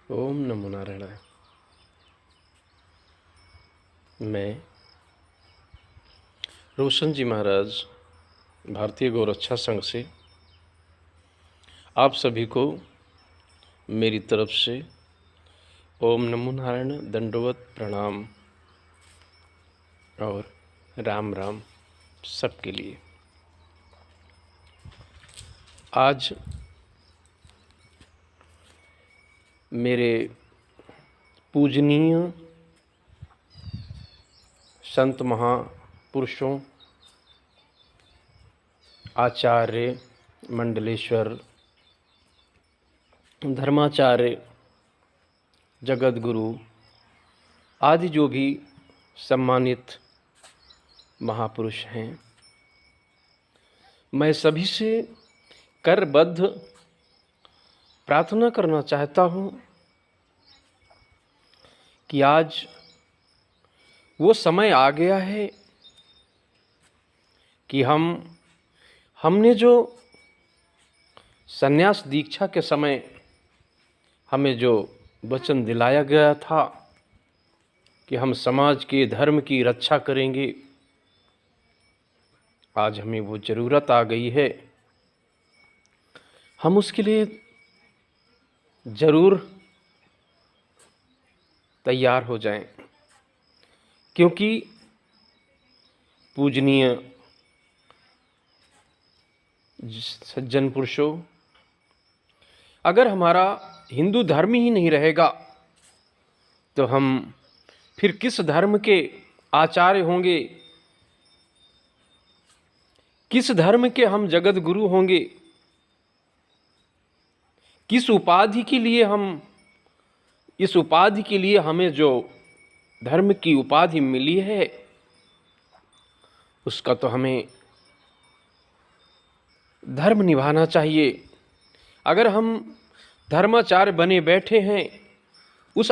ओम नमो नारायणाय। मैं रोशन जी महाराज भारतीय गौरक्षा संघ से आप सभी को मेरी तरफ से ओम नमो नारायण, दंडवत प्रणाम और राम राम सबके लिए। आज मेरे पूजनीय संत महापुरुषों, आचार्य, मंडलेश्वर, धर्माचार्य, जगत गुरु आदि जो भी सम्मानित महापुरुष हैं, मैं सभी से करबद्ध प्रार्थना करना चाहता हूँ कि आज वो समय आ गया है कि हमने जो संन्यास दीक्षा के समय हमें जो वचन दिलाया गया था कि हम समाज के धर्म की रक्षा करेंगे, आज हमें वो ज़रूरत आ गई है। हम उसके लिए ज़रूर तैयार हो जाएं, क्योंकि पूजनीय सज्जन पुरुषों, अगर हमारा हिंदू धर्म ही नहीं रहेगा तो हम फिर किस धर्म के आचार्य होंगे, किस धर्म के हम जगत गुरु होंगे, किस उपाधि के लिए इस उपाधि के लिए हमें जो धर्म की उपाधि मिली है उसका तो हमें धर्म निभाना चाहिए। अगर हम धर्माचार्य बने बैठे हैं, उस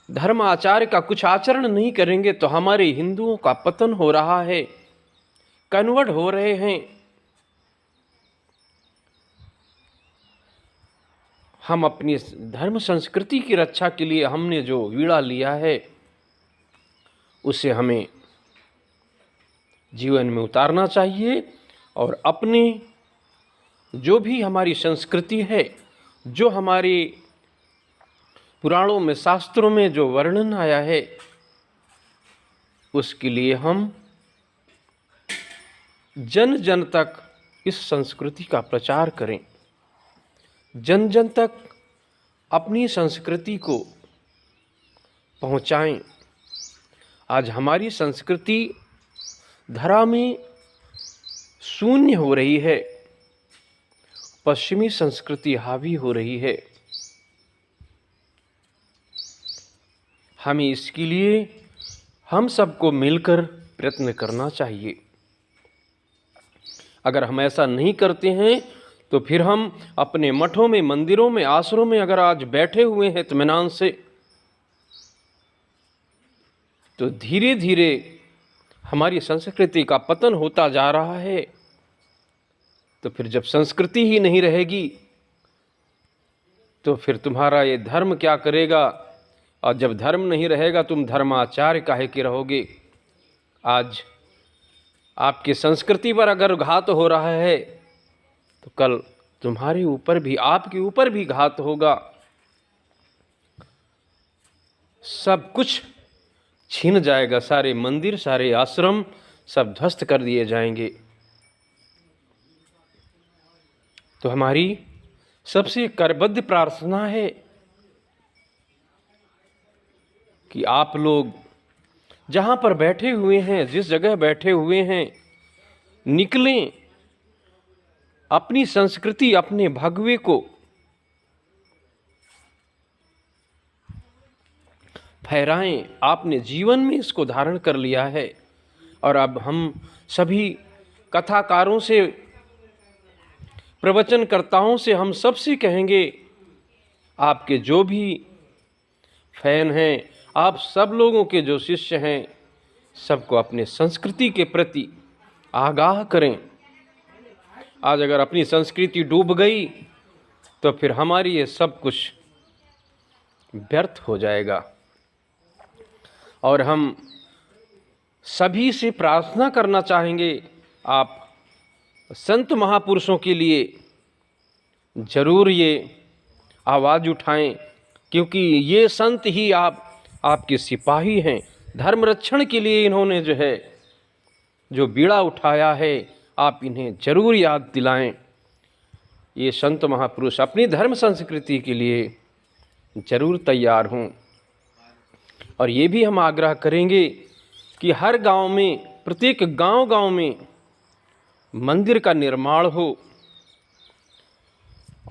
धर्म आचार्य का कुछ आचरण नहीं करेंगे तो हमारे हिंदुओं का पतन हो रहा है, कन्वर्ट हो रहे हैं। हम अपनी धर्म संस्कृति की रक्षा के लिए हमने जो वीड़ा लिया है उसे हमें जीवन में उतारना चाहिए और अपने जो भी हमारी संस्कृति है, जो हमारे पुराणों में, शास्त्रों में जो वर्णन आया है, उसके लिए हम जन जन तक इस संस्कृति का प्रचार करें, जन जन तक अपनी संस्कृति को पहुंचाएं। आज हमारी संस्कृति धरा में शून्य हो रही है, पश्चिमी संस्कृति हावी हो रही है। हमें इसके लिए हम सबको मिलकर प्रयत्न करना चाहिए। अगर हम ऐसा नहीं करते हैं तो फिर हम अपने मठों में, मंदिरों में, आश्रमों में अगर आज बैठे हुए हैं इत्मीनान से, तो धीरे धीरे हमारी संस्कृति का पतन होता जा रहा है। तो फिर जब संस्कृति ही नहीं रहेगी तो फिर तुम्हारा ये धर्म क्या करेगा, और जब धर्म नहीं रहेगा तुम धर्माचार्य काहे के रहोगे। आज आपकी संस्कृति पर अगर घात हो रहा है तो कल तुम्हारे ऊपर भी, आपके ऊपर भी घात होगा। सब कुछ छीन जाएगा, सारे मंदिर, सारे आश्रम सब ध्वस्त कर दिए जाएंगे। तो हमारी सबसे करबद्ध प्रार्थना है कि आप लोग जहाँ पर बैठे हुए हैं, जिस जगह बैठे हुए हैं, निकलें, अपनी संस्कृति, अपने भगवे को फहराएं। आपने जीवन में इसको धारण कर लिया है और अब हम सभी कथाकारों से, प्रवचनकर्ताओं से, हम सबसे कहेंगे, आपके जो भी फैन हैं, आप सब लोगों के जो शिष्य हैं, सबको अपने संस्कृति के प्रति आगाह करें। आज अगर अपनी संस्कृति डूब गई तो फिर हमारी ये सब कुछ व्यर्थ हो जाएगा। और हम सभी से प्रार्थना करना चाहेंगे, आप संत महापुरुषों के लिए ज़रूर ये आवाज़ उठाएं, क्योंकि ये संत ही आपके सिपाही हैं। धर्म रक्षण के लिए इन्होंने जो बीड़ा उठाया है, आप इन्हें ज़रूर याद दिलाएं। ये संत महापुरुष अपनी धर्म संस्कृति के लिए ज़रूर तैयार हों। और ये भी हम आग्रह करेंगे कि हर गांव में, प्रत्येक गांव में मंदिर का निर्माण हो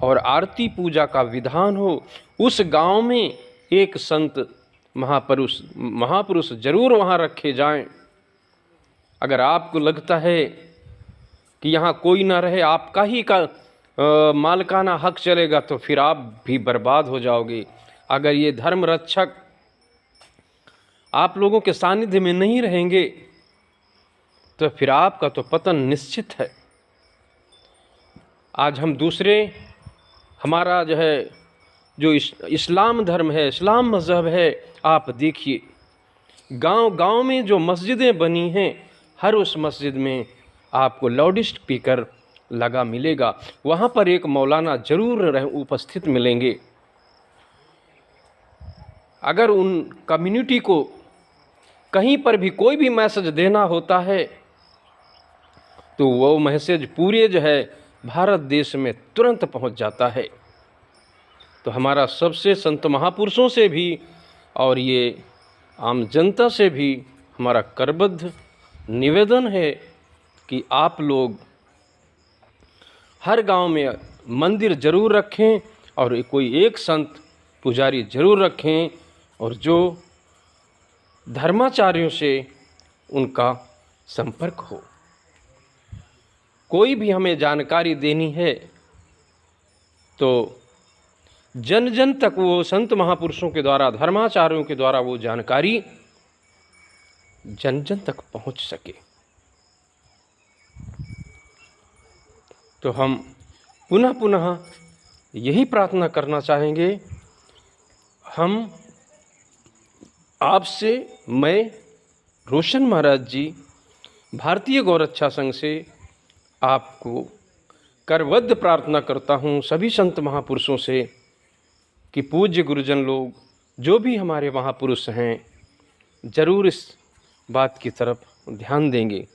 और आरती पूजा का विधान हो। उस गांव में एक संत महापुरुष जरूर वहाँ रखे जाएं। अगर आपको लगता है कि यहाँ कोई ना रहे, आपका ही मालिकाना हक चलेगा, तो फिर आप भी बर्बाद हो जाओगे। अगर ये धर्म रक्षक आप लोगों के सानिध्य में नहीं रहेंगे तो फिर आपका तो पतन निश्चित है। आज हम दूसरे, हमारा जो इस्लाम धर्म है, इस्लाम मज़हब है, आप देखिए गांव में जो मस्जिदें बनी हैं, हर उस मस्जिद में आपको लाउड स्पीकर लगा मिलेगा। वहाँ पर एक मौलाना ज़रूर उपस्थित मिलेंगे। अगर उन कम्युनिटी को कहीं पर भी कोई भी मैसेज देना होता है तो वो मैसेज पूरे भारत देश में तुरंत पहुंच जाता है। तो हमारा सबसे संत महापुरुषों से भी और ये आम जनता से भी हमारा करबद्ध निवेदन है कि आप लोग हर गांव में मंदिर ज़रूर रखें और कोई एक संत पुजारी ज़रूर रखें, और जो धर्माचार्यों से उनका संपर्क हो। कोई भी हमें जानकारी देनी है तो जन जन तक वो संत महापुरुषों के द्वारा, धर्माचार्यों के द्वारा वो जानकारी जन जन तक पहुंच सके। तो हम पुनः यही प्रार्थना करना चाहेंगे, हम आपसे, मैं रोशन महाराज जी, भारतीय गौरक्षा संघ से आपको करबद्ध प्रार्थना करता हूँ, सभी संत महापुरुषों से, कि पूज्य गुरुजन लोग जो भी हमारे महापुरुष हैं ज़रूर इस बात की तरफ ध्यान देंगे।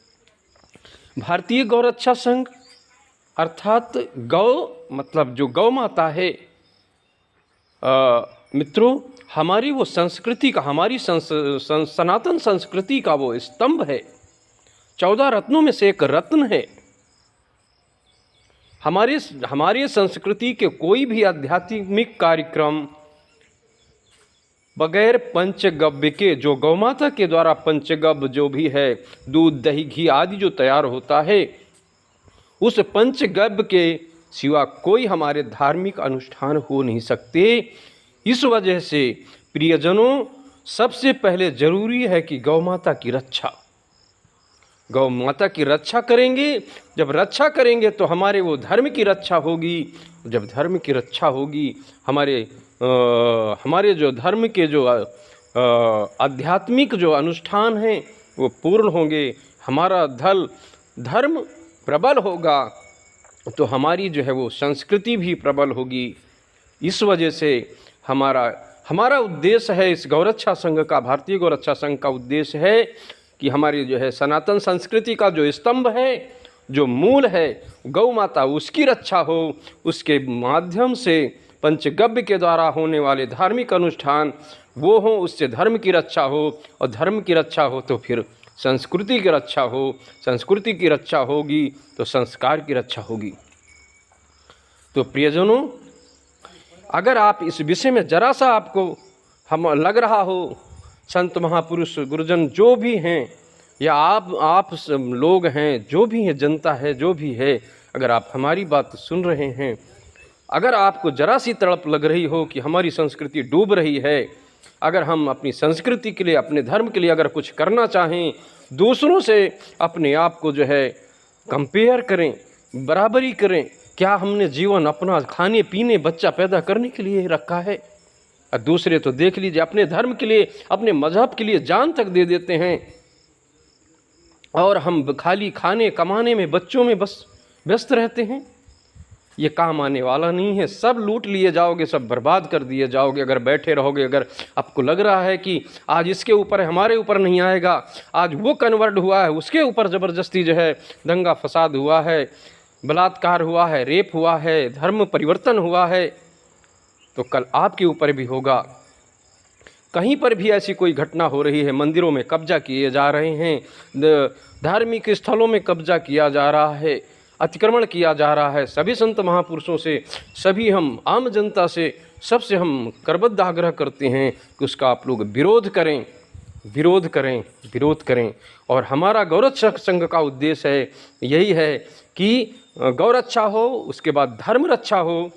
भारतीय गौरक्षा संघ अर्थात गौ, मतलब जो गौ माता है, मित्रों, हमारी वो संस्कृति का, हमारी सनातन संस्कृति का वो स्तंभ है। 14 रत्नों में से एक रत्न है। हमारे संस्कृति के कोई भी आध्यात्मिक कार्यक्रम बगैर पंचगव्य के, जो गौमाता के द्वारा पंचगव्य जो भी है, दूध दही घी आदि जो तैयार होता है, उस पंचगव्य के सिवा कोई हमारे धार्मिक अनुष्ठान हो नहीं सकते। इस वजह से प्रियजनों, सबसे पहले जरूरी है कि गौ माता की रक्षा, गौ माता की रक्षा करेंगे। जब रक्षा करेंगे तो हमारे वो धर्म की रक्षा होगी। जब धर्म की रक्षा होगी, हमारे जो धर्म के जो आध्यात्मिक जो अनुष्ठान हैं वो पूर्ण होंगे। हमारा धर्म प्रबल होगा तो हमारी जो है वो संस्कृति भी प्रबल होगी। इस वजह से हमारा उद्देश्य है, इस गौरक्षा संघ का, भारतीय गौरक्षा संघ का उद्देश्य है कि हमारी जो है सनातन संस्कृति का जो स्तंभ है, जो मूल है, गौ माता, उसकी रक्षा हो। उसके माध्यम से पंचगव्य के द्वारा होने वाले धार्मिक अनुष्ठान वो हों, उससे धर्म की रक्षा हो, और धर्म की रक्षा हो तो फिर संस्कृति की रक्षा हो, संस्कृति की रक्षा होगी तो संस्कार की रक्षा होगी। तो प्रियजनों, अगर आप इस विषय में जरा सा आपको हम लग रहा हो, संत महापुरुष गुरुजन जो भी हैं, या आप लोग हैं, जो भी हैं, जनता है जो भी है, अगर आप हमारी बात सुन रहे हैं, अगर आपको जरा सी तड़प लग रही हो कि हमारी संस्कृति डूब रही है, अगर हम अपनी संस्कृति के लिए, अपने धर्म के लिए अगर कुछ करना चाहें, दूसरों से अपने आप को जो है कंपेयर करें, बराबरी करें, क्या हमने जीवन अपना खाने पीने बच्चा पैदा करने के लिए रखा है? और दूसरे तो देख लीजिए अपने धर्म के लिए, अपने मजहब के लिए जान तक दे देते हैं, और हम खाली खाने कमाने में, बच्चों में बस व्यस्त रहते हैं। ये काम आने वाला नहीं है, सब लूट लिए जाओगे, सब बर्बाद कर दिए जाओगे अगर बैठे रहोगे। अगर आपको लग रहा है कि आज इसके ऊपर है, हमारे ऊपर नहीं आएगा, आज वो कन्वर्ट हुआ है, उसके ऊपर ज़बरदस्ती जो है दंगा फसाद हुआ है, बलात्कार हुआ है, रेप हुआ है, धर्म परिवर्तन हुआ है, तो कल आपके ऊपर भी होगा। कहीं पर भी ऐसी कोई घटना हो रही है, मंदिरों में कब्जा किए जा रहे हैं, धार्मिक स्थलों में कब्जा किया जा रहा है, अतिक्रमण किया जा रहा है, सभी संत महापुरुषों से, सभी हम आम जनता से, सबसे हम करबद्ध आग्रह करते हैं कि उसका आप लोग विरोध करें, विरोध करें, विरोध करें। और हमारा गौरक्षा संघ का उद्देश्य है, यही है कि गौरक्षा हो, उसके बाद धर्म रक्षा हो,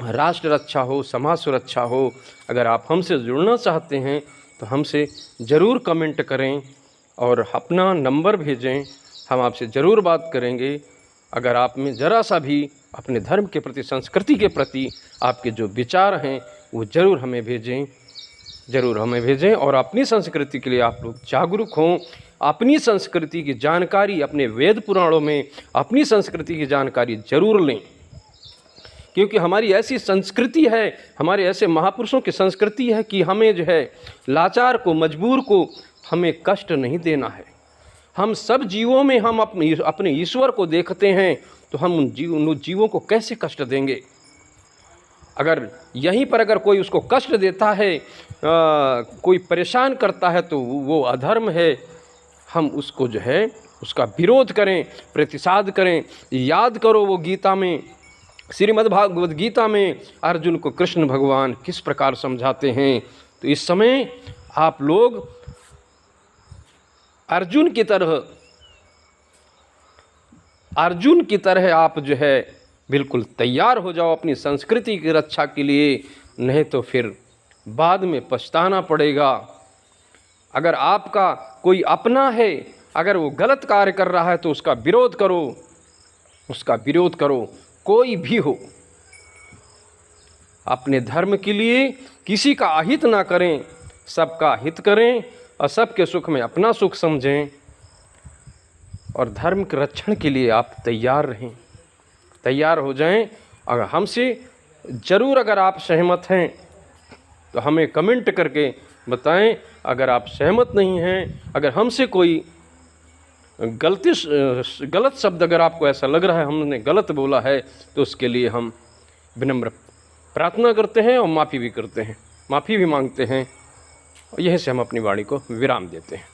राष्ट्र रक्षा हो, समाज सुरक्षा हो। अगर आप हमसे जुड़ना चाहते हैं तो हमसे ज़रूर कमेंट करें और अपना नंबर भेजें, हम आपसे ज़रूर बात करेंगे। अगर आप में ज़रा सा भी अपने धर्म के प्रति, संस्कृति के प्रति आपके जो विचार हैं वो ज़रूर हमें भेजें, ज़रूर हमें भेजें। और अपनी संस्कृति के लिए आप लोग जागरूक हों, अपनी संस्कृति की जानकारी, अपने वेद पुराणों में अपनी संस्कृति की जानकारी ज़रूर लें, क्योंकि हमारी ऐसी संस्कृति है, हमारे ऐसे महापुरुषों की संस्कृति है कि हमें जो है लाचार को, मजबूर को हमें कष्ट नहीं देना है। हम सब जीवों में हम अपने ईश्वर को देखते हैं, तो हम उन जीवों को कैसे कष्ट देंगे? अगर यहीं पर अगर कोई उसको कष्ट देता है, कोई परेशान करता है, तो वो अधर्म है। हम उसको जो है उसका विरोध करें, प्रतिसाद करें। याद करो वो गीता में, श्रीमद् भागवत गीता में अर्जुन को कृष्ण भगवान किस प्रकार समझाते हैं। तो इस समय आप लोग अर्जुन की तरह आप जो है बिल्कुल तैयार हो जाओ अपनी संस्कृति की रक्षा के लिए, नहीं तो फिर बाद में पछताना पड़ेगा। अगर आपका कोई अपना है, अगर वो गलत कार्य कर रहा है तो उसका विरोध करो, उसका विरोध करो, कोई भी हो। अपने धर्म के लिए किसी का अहित ना करें, सबका हित करें और सबके सुख में अपना सुख समझें। और धर्म के रक्षण के लिए आप तैयार रहें, तैयार हो जाएं। अगर हमसे ज़रूर अगर आप सहमत हैं तो हमें कमेंट करके बताएं। अगर आप सहमत नहीं हैं, अगर हमसे कोई गलत शब्द अगर आपको ऐसा लग रहा है हमने गलत बोला है, तो उसके लिए हम विनम्र प्रार्थना करते हैं और माफ़ी भी करते हैं, माफ़ी भी मांगते हैं। और यहीं से हम अपनी वाणी को विराम देते हैं।